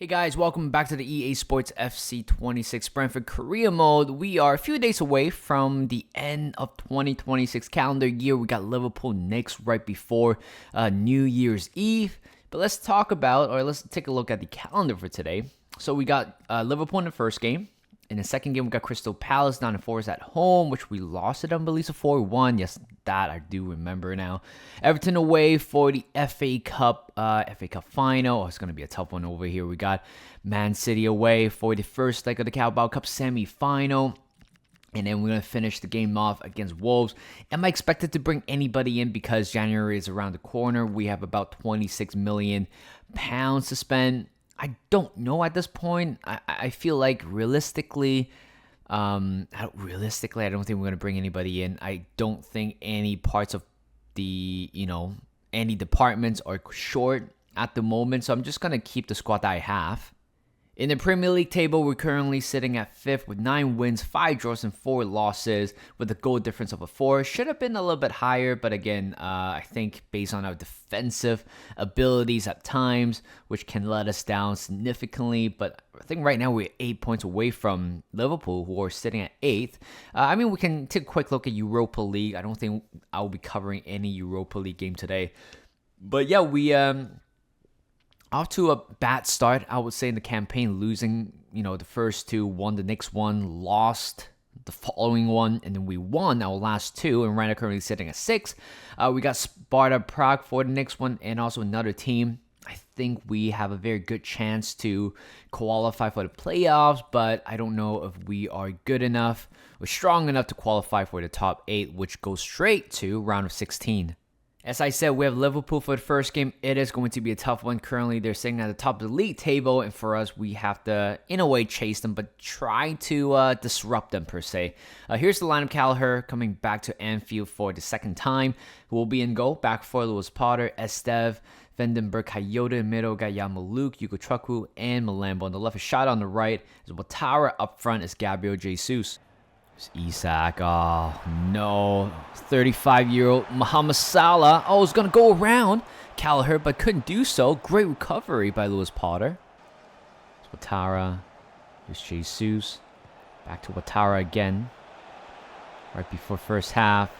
Hey guys, welcome back to the EA Sports FC 26 Brentford Career Mode. We are a few days away from the end of 2026 calendar year. We got Liverpool next right before New Year's Eve. But let's take a look at the calendar for today. So we got Liverpool in the first game. In the second game, we got Crystal Palace down in Forest at home, which we lost it, I believe, 4-1. Yes, that I do remember now. Everton away for the FA Cup final. Oh, it's going to be a tough one over here. We got Man City away for the first leg of the Carabao Cup semi-final. And then we're going to finish the game off against Wolves. Am I expected to bring anybody in because January is around the corner? We have about £26 million to spend. I don't know at this point. I feel like realistically, I don't think we're going to bring anybody in. I don't think any parts of the, any departments are short at the moment. So I'm just going to keep the squad that I have. In the Premier League table, we're currently sitting at 5th with 9 wins, 5 draws, and 4 losses with a goal difference of a 4. Should have been a little bit higher, but again, I think based on our defensive abilities at times, which can let us down significantly. But I think right now we're 8 points away from Liverpool, who are sitting at 8th. We can take a quick look at Europa League. I don't think I'll be covering any Europa League game today. But yeah, we... off to a bad start, I would say, in the campaign, losing, the first 2, won the next one, lost the following one, and then we won our last 2, and right now currently sitting at 6. We got Sparta Prague for the next one, and also another team. I think we have a very good chance to qualify for the playoffs, but I don't know if we are good enough or strong enough to qualify for the top 8, which goes straight to round of 16. As I said, we have Liverpool for the first game. It is going to be a tough one. Currently, they're sitting at the top of the league table, and for us, we have to, in a way, chase them, but try to disrupt them, per se. Here's the lineup. Gallagher coming back to Anfield for the second time, who will be in goal. Back for Lewis Potter, Estev, Vandenberg, Coyote in the middle, got Yamaluk, Yuko Chukwu, and Malambo on the left. A shot on the right is Watara. Up front is Gabriel Jesus. Isak, oh no, 35-year-old Mohamed Salah, was going to go around Gallagher, but couldn't do so. Great recovery by Lewis Potter. It's Watara, here's Jesus, back to Watara again, right before first half,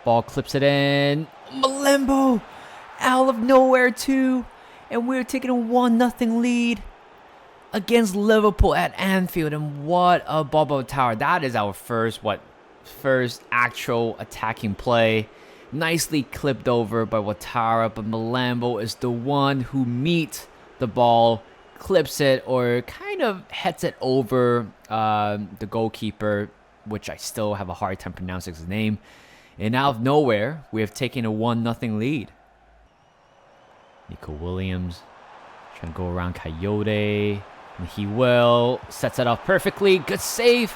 ball clips it in, Malambo, out of nowhere too, and we're taking a 1-0 lead against Liverpool at Anfield, and what a ball tower. That is our first actual attacking play. Nicely clipped over by Watara, but Malambo is the one who meets the ball, clips it, or kind of heads it over the goalkeeper, which I still have a hard time pronouncing his name. And out of nowhere, we have taken a 1-0 lead. Nico Williams trying to go around Coyote. And he will. Sets it off perfectly. Good save.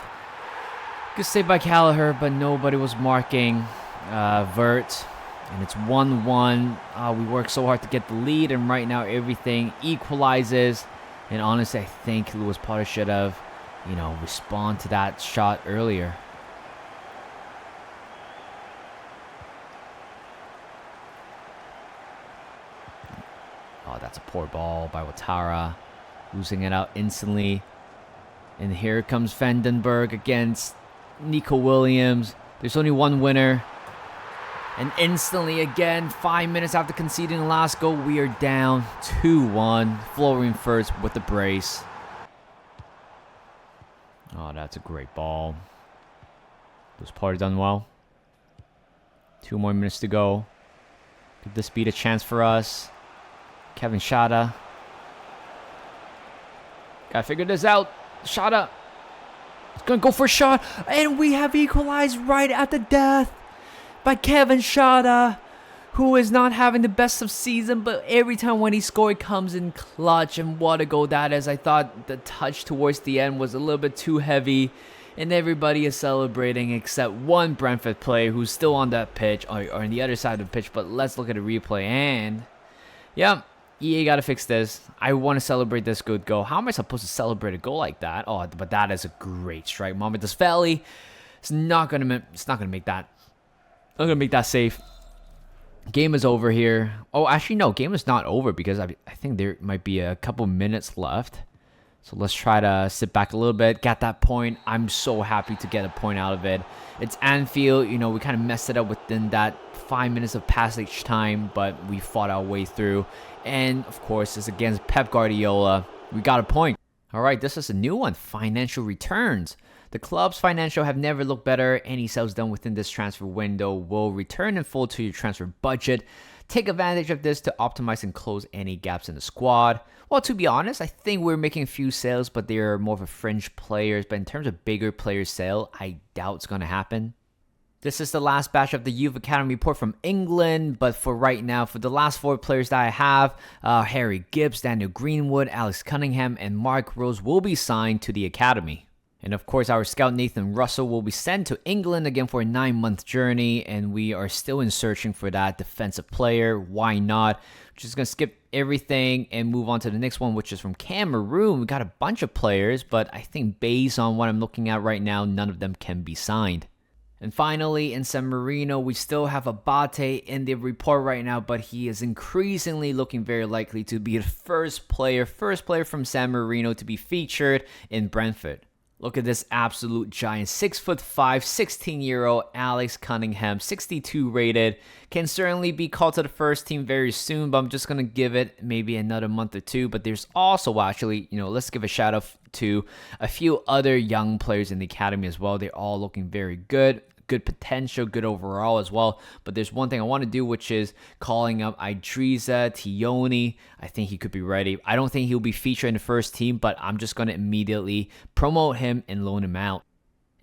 Good save by Gallagher, but nobody was marking Vert. And it's 1-1. We worked so hard to get the lead, and right now everything equalizes. And honestly, I think Lewis Potter should have, respond to that shot earlier. Oh, that's a poor ball by Watara. Losing it out instantly. And here comes Vandenberg against Nico Williams. There's only one winner. And instantly again, 5 minutes after conceding the last goal, we are down 2-1. Florian first with the brace. Oh, that's a great ball. Was Potter done well. 2 more minutes to go. Could this be the chance for us? Kevin Shada. Gotta figure this out. Shada. It's gonna go for a shot. And we have equalized right at the death by Kevin Shada, who is not having the best of season, but every time when he scores, comes in clutch. And what a goal that is. I thought the touch towards the end was a little bit too heavy, and everybody is celebrating except one Brentford player who's still on that pitch, or on the other side of the pitch. But let's look at the replay. And yeah, EA gotta fix this. I want to celebrate this good goal. How am I supposed to celebrate a goal like that? Oh, but that is a great strike. Mohamed Desfeli is not gonna make that. Not gonna make that save. Game is over here. Oh, actually, no. Game is not over because I think there might be a couple minutes left. So let's try to sit back a little bit. Got that point. I'm so happy to get a point out of it. It's Anfield. You know, we kind of messed it up within that 5 minutes of passage time, but we fought our way through. And, of course, it's against Pep Guardiola. We got a point. All right, this is a new one. Financial returns. The club's financial have never looked better. Any sales done within this transfer window will return in full to your transfer budget. Take advantage of this to optimize and close any gaps in the squad. Well, to be honest, I think we're making a few sales, but they're more of a fringe players. But in terms of bigger player sale, I doubt it's going to happen. This is the last batch of the Youth Academy report from England, but for right now, for the last 4 players that I have, Harry Gibbs, Daniel Greenwood, Alex Cunningham, and Mark Rose will be signed to the Academy. And of course, our scout Nathan Russell will be sent to England again for a 9-month journey, and we are still in searching for that defensive player. Why not? We're just going to skip everything and move on to the next one, which is from Cameroon. We got a bunch of players, but I think based on what I'm looking at right now, none of them can be signed. And finally, in San Marino, we still have Abate in the report right now, but he is increasingly looking very likely to be the first player from San Marino to be featured in Brentford. Look at this absolute giant, 6'5", 16-year-old Alex Cunningham, 62 rated. Can certainly be called to the first team very soon, but I'm just going to give it maybe another month or two. But there's also actually, let's give a shout out to a few other young players in the academy as well. They're all looking very good. Good potential, good overall as well. But there's one thing I want to do, which is calling up Idrissa Tioni. I think he could be ready. I don't think he'll be featured in the first team, but I'm just going to immediately promote him and loan him out.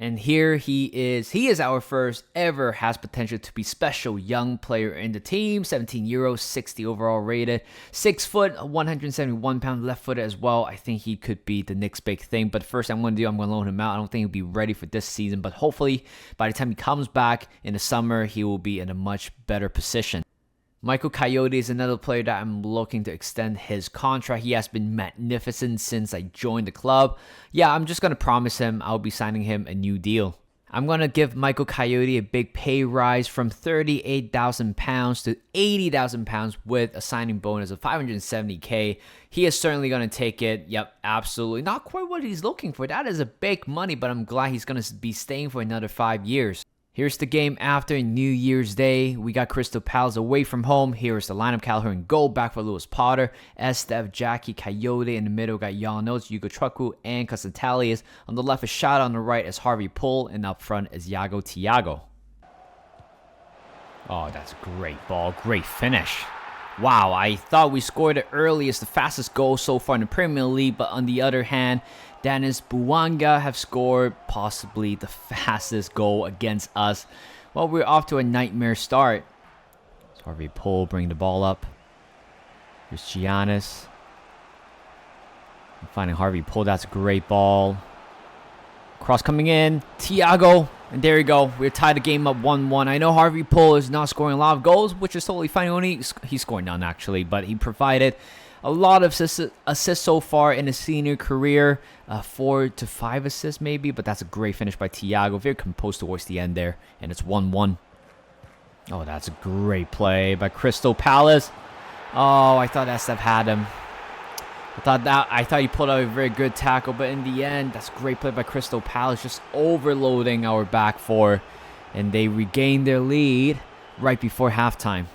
And here he is. He is our first ever, has potential to be special young player in the team. 17 euros, 60 overall rated. 6 foot, 171 pound left footed as well. I think he could be the next big thing. But first I'm going to loan him out. I don't think he'll be ready for this season. But hopefully by the time he comes back in the summer, he will be in a much better position. Michael Coyote is another player that I'm looking to extend his contract. He has been magnificent since I joined the club. Yeah, I'm just going to promise him I'll be signing him a new deal. I'm going to give Michael Coyote a big pay rise from £38,000 to £80,000 with a signing bonus of $570K. He is certainly going to take it. Yep, absolutely. Not quite what he's looking for. That is a big money, but I'm glad he's going to be staying for another 5 years. Here's the game after New Year's Day. We got Crystal Palace away from home. Here's the lineup. Callagher in goal, back for Lewis Potter. Estef, Jackie, Coyote. In the middle, got Janos, Hugo Trucku, and Casantalius. On the left is Shada. On the right is Harvey Poole. And up front is Yago Thiago. Oh, that's a great ball. Great finish. Wow, I thought we scored it early. It's the fastest goal so far in the Premier League. But on the other hand, Dennis Bouanga have scored possibly the fastest goal against us. Well, we're off to a nightmare start. So Harvey Poole bring the ball up. Here's Giannis. I'm finding Harvey Poole. That's a great ball. Cross coming in. Thiago. And there you go. We're tied the game up 1-1. I know Harvey Poole is not scoring a lot of goals, which is totally fine. He's scoring none, actually. But he provided a lot of assists so far in his senior career. 4 to 5 assists maybe. But that's a great finish by Thiago. Very composed towards the end there. And it's 1-1. Oh, that's a great play by Crystal Palace. Oh, I thought SF had him. I thought he pulled out a very good tackle, but in the end, that's a great play by Crystal Palace, just overloading our back four, and they regained their lead right before halftime.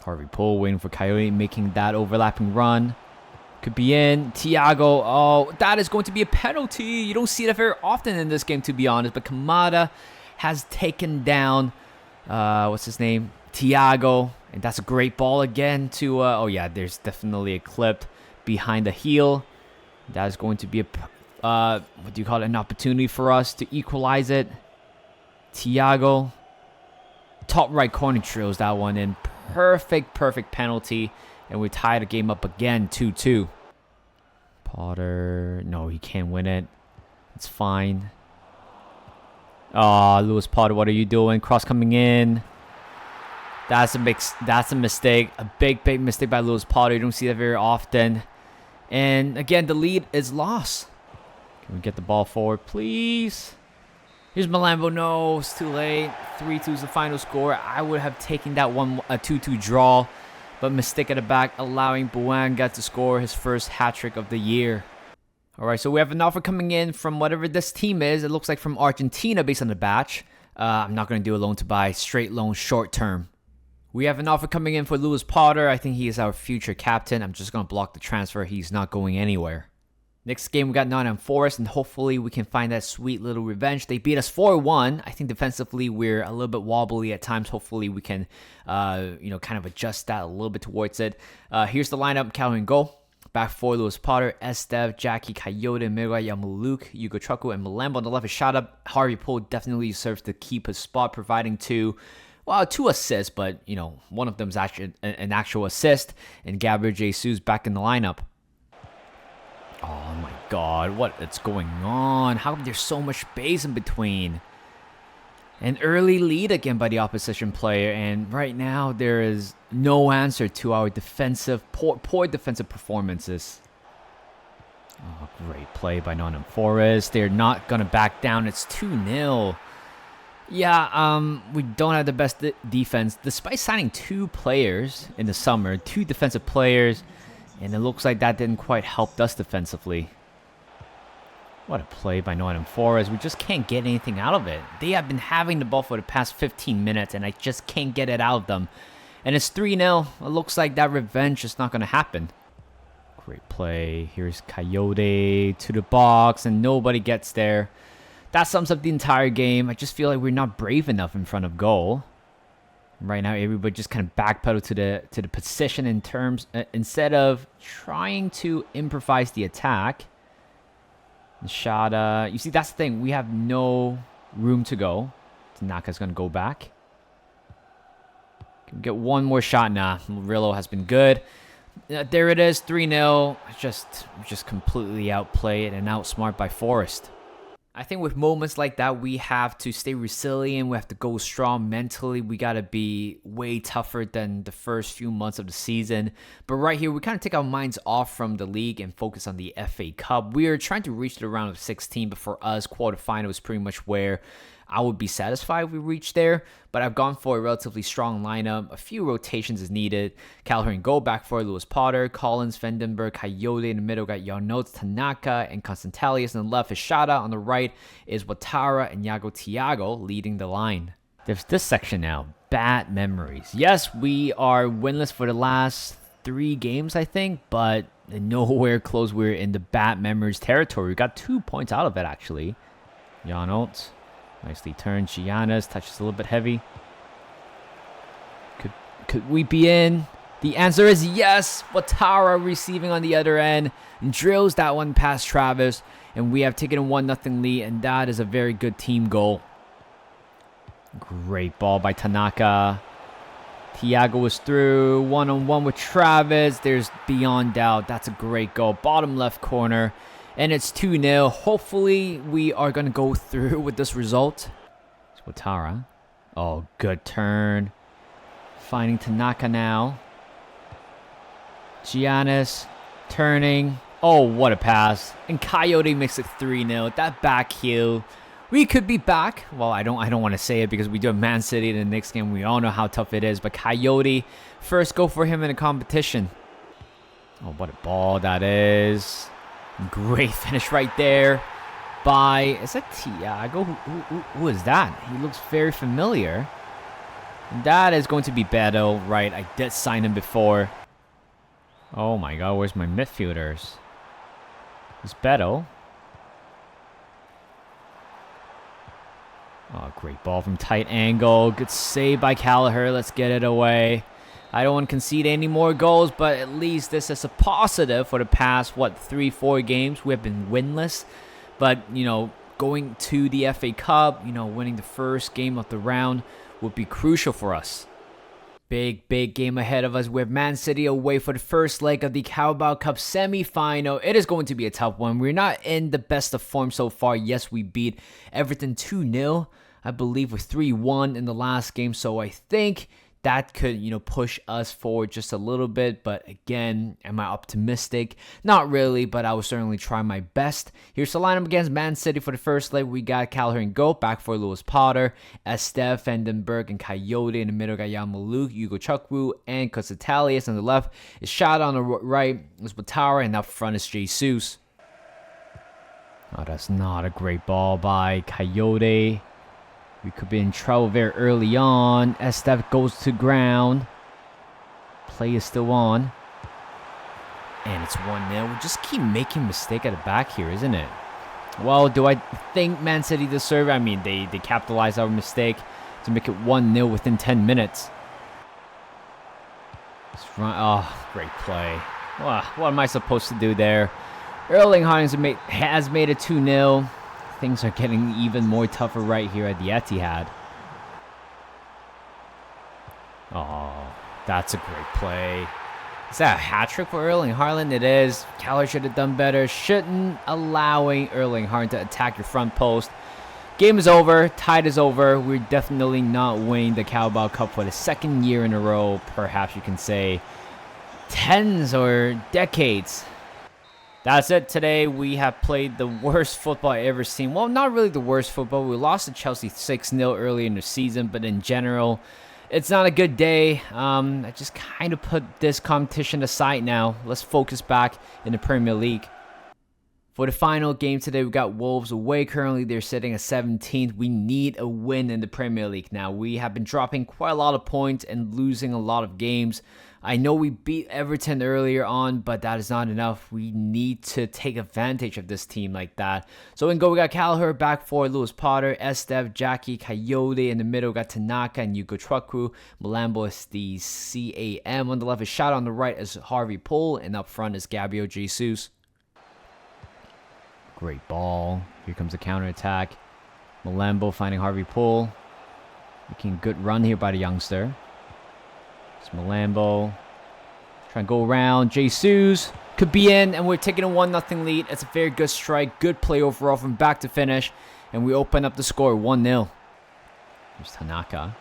Harvey Poole waiting for Coyote, making that overlapping run. Could be in. Thiago, oh, that is going to be a penalty. You don't see that very often in this game, to be honest, but Kamada has taken down, what's his name? Thiago. And that's a great ball again to, oh yeah, there's definitely a clip behind the heel. That is going to be what do you call it, an opportunity for us to equalize it. Thiago, top right corner, drills that one in. Perfect penalty. And we tie the game up again, 2-2. Potter, no, he can't win it. It's fine. Oh, Lewis Potter, what are you doing? Cross coming in. That's a mistake. A big mistake by Lewis Potter. You don't see that very often. And again, the lead is lost. Can we get the ball forward, please? Here's Malambo. No, it's too late. 3-2 is the final score. I would have taken that one, a 2-2 draw, but mistake at the back, allowing Buanga to score his first hat-trick of the year. All right, so we have an offer coming in from whatever this team is. It looks like from Argentina based on the batch. I'm not going to do a loan to buy, straight loan short term. We have an offer coming in for Lewis Potter. I think he is our future captain. I'm just going to block the transfer. He's not going anywhere. Next game, we got Nottingham Forest, and hopefully we can find that sweet little revenge. They beat us 4-1. I think defensively we're a little bit wobbly at times. Hopefully we can, kind of adjust that a little bit towards it. Here's the lineup. Calvin goal. Back four, Lewis Potter, Estev, Jackie, Coyote, Mira, Yamuluk, Yugo Trucko, and Malambo on the left is shot up. Harvey Poole definitely serves to keep his spot, providing two assists, but, one of them is actually an actual assist, and Gabriel Jesus back in the lineup. Oh my god, what is going on? How come there's so much space in between? An early lead again by the opposition player, and right now there is no answer to our poor defensive performances. Oh, great play by Nottingham Forest. They're not going to back down. It's 2-0. Yeah, we don't have the best defense, despite signing 2 players in the summer, 2 defensive players. And it looks like that didn't quite help us defensively. What a play by Nottingham Forest. We just can't get anything out of it. They have been having the ball for the past 15 minutes, and I just can't get it out of them. And it's 3-0. It looks like that revenge is not going to happen. Great play. Here's Coyote to the box, and nobody gets there. That sums up the entire game. I just feel like we're not brave enough in front of goal. Right now, everybody just kind of backpedal to the position in terms instead of trying to improvise the attack. Shada, you see, that's the thing. We have no room to go. Tanaka's gonna go back. Can we get one more shot? Nah, Murillo has been good. There it is, 3-0. Just completely outplayed and outsmart by Forest. I think with moments like that, we have to stay resilient. We have to go strong mentally. We got to be way tougher than the first few months of the season. But right here, we kind of take our minds off from the league and focus on the FA Cup. We are trying to reach the round of 16, but for us, quarterfinal is pretty much where I would be satisfied if we reach there, but I've gone for a relatively strong lineup. A few rotations is needed. Calhoun go back for Lewis Potter, Collins, Vandenberg, Coyote in the middle got Yarnotes, Tanaka, and Constantelius. On the left is Shada. On the right is Watara and Yago Tiago leading the line. There's this section now. Bad memories. Yes, we are winless for the last 3 games, I think, but nowhere close. We're in the bad memories territory. We got 2 points out of it, actually. Yarnotes. Nicely turned. Giannis touches a little bit heavy. Could we be in? The answer is yes. Watara receiving on the other end and drills that one past Travis. And we have taken a 1-0 lead, and that is a very good team goal. Great ball by Tanaka. Thiago was through. 1-on-1 with Travis. There's beyond doubt. That's a great goal. Bottom left corner. And it's 2-0. Hopefully, we are going to go through with this result. It's Watara. Oh, good turn. Finding Tanaka now. Giannis turning. Oh, what a pass. And Coyote makes it 3-0. That back heel. We could be back. Well, I don't want to say it because we do have Man City in the next game. We all know how tough it is. But Coyote, first go for him in a competition. Oh, what a ball that is. Great finish right there by, is that Thiago? Who is that? He looks very familiar. That is going to be Beto, right? I did sign him before. Oh my god, where's my midfielders? It's Beto. Oh, great ball from tight angle. Good save by Gallagher. Let's get it away. I don't want to concede any more goals, but at least this is a positive for the past, 3-4 games. We have been winless. But, going to the FA Cup, winning the first game of the round would be crucial for us. Big game ahead of us. We have Man City away for the first leg of the Carabao Cup semi-final. It is going to be a tough one. We're not in the best of form so far. Yes, we beat Everton 2-0. I believe we're 3-1 in the last game. So I think that could, push us forward just a little bit. But again, am I optimistic? Not really, but I will certainly try my best. Here's the lineup against Man City for the first leg. We got Gallagher and Goat, back for Lewis Potter, Estef, Vandenberg, and Coyote. In the middle, got Yamalu, Hugo Chukwu, and Cositalius. On the left is Shot. On the right is Watara, and up front is Jesus. Oh, that's not a great ball by Coyote. We could be in trouble very early on. Estef goes to ground. Play is still on. And it's 1-0. We just keep making mistake at the back here, isn't it? Well, do I think Man City deserve it? I mean, they capitalized our mistake to make it 1-0 within 10 minutes. Oh, great play. What am I supposed to do there? Erling Haaland has made it 2-0. Things are getting even more tougher right here at the Etihad. Oh, that's a great play. Is that a hat-trick for Erling Haaland? It is. Keller should have done better. Shouldn't allowing Erling Haaland to attack your front post. Game is over. Tide is over. We're definitely not winning the Carabao Cup for the second year in a row. Perhaps you can say tens or decades. That's it today. We have played the worst football I've ever seen. Well, not really the worst football. We lost to Chelsea 6-0 early in the season, but in general, it's not a good day. I just kind of put this competition aside now. Let's focus back in the Premier League. For the final game today, we got Wolves away. Currently, they're sitting at 17th. We need a win in the Premier League now. We have been dropping quite a lot of points and losing a lot of games. I know we beat Everton earlier on, but that is not enough. We need to take advantage of this team like that. So in goal, we got Gallagher, back for Lewis Potter, Estef, Jackie, Coyote. In the middle, we got Tanaka and Hugo Chukwu. Malambo is the CAM. On the left is Shot. On the right is Harvey Poole. And up front is Gabriel Jesus. Great ball. Here comes the counterattack. Malambo finding Harvey Poole. Making a good run here by the youngster. It's Malambo. Trying to go around. Jesus could be in, and we're taking a 1-0 lead. It's a very good strike. Good play overall from back to finish. And we open up the score 1-0. Here's Tanaka.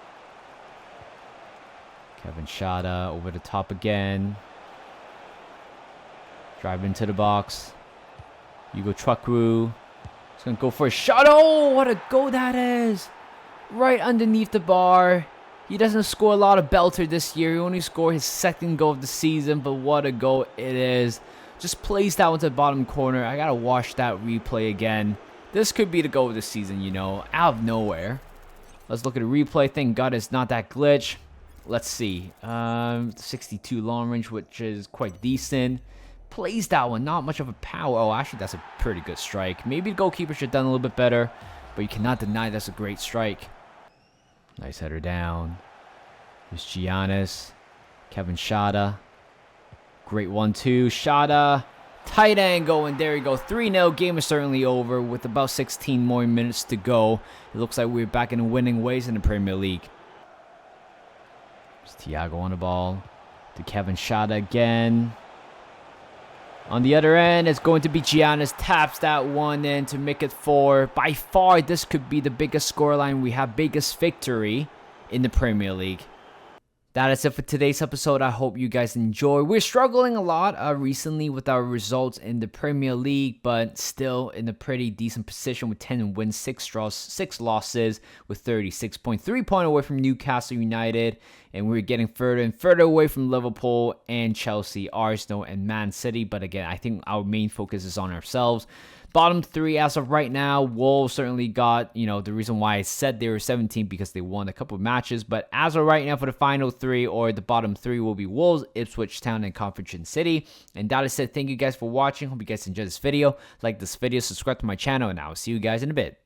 Kevin Shada over the top again. Drive into the box. Hugo Chukwu. He's going to go for a shot. Oh, what a goal that is. Right underneath the bar. He doesn't score a lot of belter this year. He only scored his second goal of the season, but what a goal it is. Just placed that into the bottom corner. I got to watch that replay again. This could be the goal of the season, out of nowhere. Let's look at the replay. Thank God it's not that glitch. Let's see. 62 long range, which is quite decent. Plays that one. Not much of a power. Oh, actually, that's a pretty good strike. Maybe the goalkeeper should have done a little bit better, but you cannot deny that's a great strike. Nice header down. Here's Giannis. Kevin Shada. Great 1-2. Shada. Tight angle, and there you go. 3-0. Game is certainly over with about 16 more minutes to go. It looks like we're back in winning ways in the Premier League. There's Thiago on the ball. To Kevin Shada again. On the other end, it's going to be Giannis. Taps that one in to make it 4. By far, this could be the biggest scoreline we have. Biggest victory in the Premier League. That is it for today's episode. I hope you guys enjoy. We're struggling a lot recently with our results in the Premier League, but still in a pretty decent position with 10 wins, 6 draws, 6 losses, with 36.3 points away from Newcastle United. And we're getting further and further away from Liverpool and Chelsea, Arsenal, and Man City. But again, I think our main focus is on ourselves. Bottom 3 as of right now, Wolves certainly got, the reason why I said they were 17 because they won a couple of matches. But as of right now, for the final 3 or the bottom 3 will be Wolves, Ipswich Town, and Coventry City. And that is it. Thank you guys for watching. Hope you guys enjoyed this video. Like this video, subscribe to my channel, and I will see you guys in a bit.